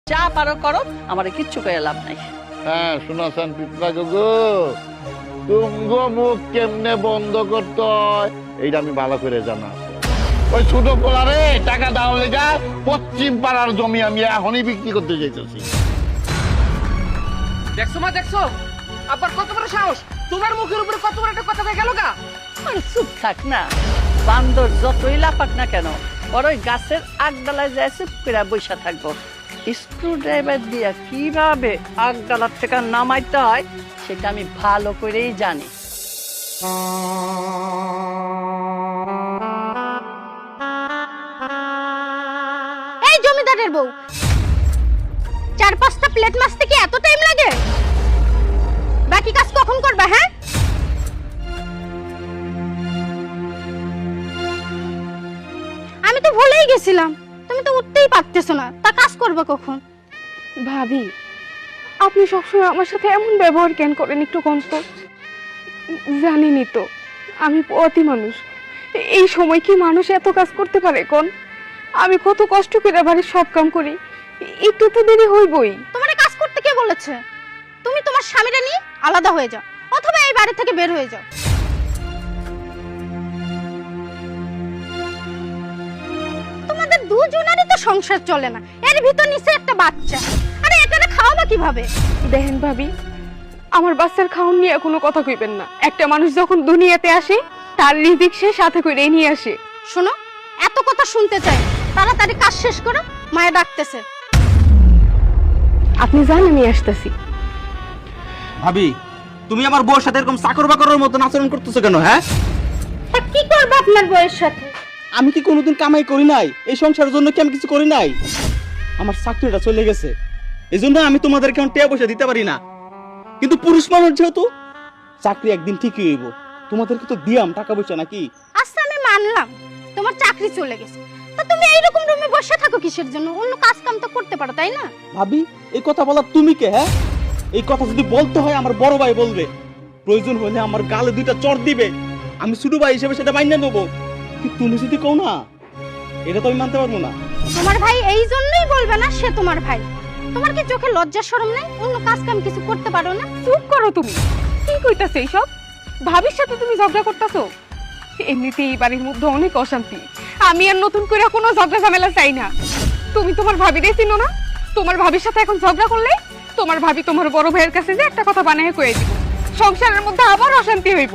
যা পারো করো, আমারে কিচ্ছু করে লাভ নাই। হ্যাঁ শুনাছেন পিপলা গগু, তুঙ্গ মুখ কেমনে বন্ধ করতে হয় এইটা আমি ভালো করে জানা আছে। ওই ছোট পোলারে টাকা দেওয়া লেগা পশ্চিম পাড়ার জমি আমি এখনই বিক্রি করতে যাইতেছি। দেখছো মা, দেখছো আবার কত বড় সাহস, তোমার মুখের উপরে কত বড় একটা কথা হয়ে গেল গা। আরে চুপ থাক না, বান্দর যতই লাফাক না কেন, ওর ওই গাছের আগডালায় যায় চুপ করে বৈশা থাকবো। স্ক্রু ড্রাইভার দিয়া কিভাবে আগডালার থেকে নামাইতে হয় সেটা আমি ভালো করেই জানি। এই জমিদারের বউ, 4-5টা প্লেট মাজতে কি এত টাইম লাগে? বাকি কাজ কখন করবে? হ্যাঁ, আমি তো ভুলেই গেছিলাম, তুমি তো উঠতেই পারতেছো না, তা কাজ করবে কখন? ভাবি, আপনি সবসময় আমার সাথে এমন ব্যবহার কেন করেন একটু কোন তো? জানেনই তো আমি পথি মানুষ, এই সময় কি মানুষ এত কাজ করতে পারে কোন? আমি কত কষ্ট করে বাড়ির সব কাম করি, একটু তো দেরি হইবই। তোমারে কাজ করতে কে বলেছে? তুমি তোমার স্বামীরা নিয়ে আলাদা হয়ে যাও, অথবা এই বাড়ি থেকে বের হয়ে যাও। তোমাদের দুজনেরই তো সংসার চলে না, এর ভিতর নিচে একটা বাচ্চা, আরে এটারে খাওয়াবা কিভাবে? দেখেন ভাবি, আমার বাচ্চার খাওন নিয়ে কোনো কথা কইবেন না। একটা মানুষ যখন দুনিয়াতে আসে তার রিজিক সে সাথে করে নিয়ে আসে। শোনো, এত কথা শুনতে চাই, তাড়াতাড়ি কাজ শেষ করো, মায়ে ডাকতেছে। আপনি জান আমি আসতেছি। ভাবি, তুমি আমার বউর সাথে এরকম চাকর বাকরের মতো আচরণ করতেছো কেন? হ্যাঁ, তা কি করবে আপনার বউয়ের সাথে? আমি কি কোনোদিন কামাই করি নাই? এই সংসারের জন্য কি আমি কিছু করি নাই? আমার চাকরিটা চলে গেছে, এই জন্য আমি তোমাদের কেমন টেয়া পয়সা দিতে পারি না। কিন্তু পুরুষ মানুষ যেহেতু, চাকরি একদিন ঠিকই হইব। তোমাদেরকে তো দিয়াম টাকা পয়সা নাকি? আচ্ছা আমি মানলাম তোমার চাকরি চলে গেছে, তা তুমি এইরকম রুমে বসে থাকো কিসের জন্য? অন্য কাজ কাম তো করতে পারো, তাই না? ভাবি, এই কথা বলা তুমি কে? হ্যাঁ, এই কথা যদি বলতে হয় আমার বড় ভাই বলবে, প্রয়োজন হলে আমার গালে 2টা চড় দিবে, আমি ছোট ভাই হিসেবে সেটা মাইনে নেবো। কিন্তু তুমি যদি কও না, এটা তো আমি মানতে পারবো না। তোমার ভাই এই জন্যই বলবে না সে তোমার ভাই। তোমার কি চোখে লজ্জা শরম নেই? অন্য কাজ কাম কিছু করতে পারো না? চুপ করো তুমি, কি কইতাছে এইসব? ভাবির সাথে তুমি ঝগড়া করতেছো? এমনিতে এই বাড়ির মধ্যে অনেক অশান্তি, আমি আর নতুন করে কোনো ঝগড়া ঝামেলা চাই না। তুমি তোমার ভাবিরে চিনো না? তোমার ভাবির সাথে এখন ঝগড়া করলে তোমার ভাবি তোমার বড় ভাইয়ের কাছে যে একটা কথা বানায় কয়ে দিব, সংসারের মধ্যে আবার অশান্তি হইব।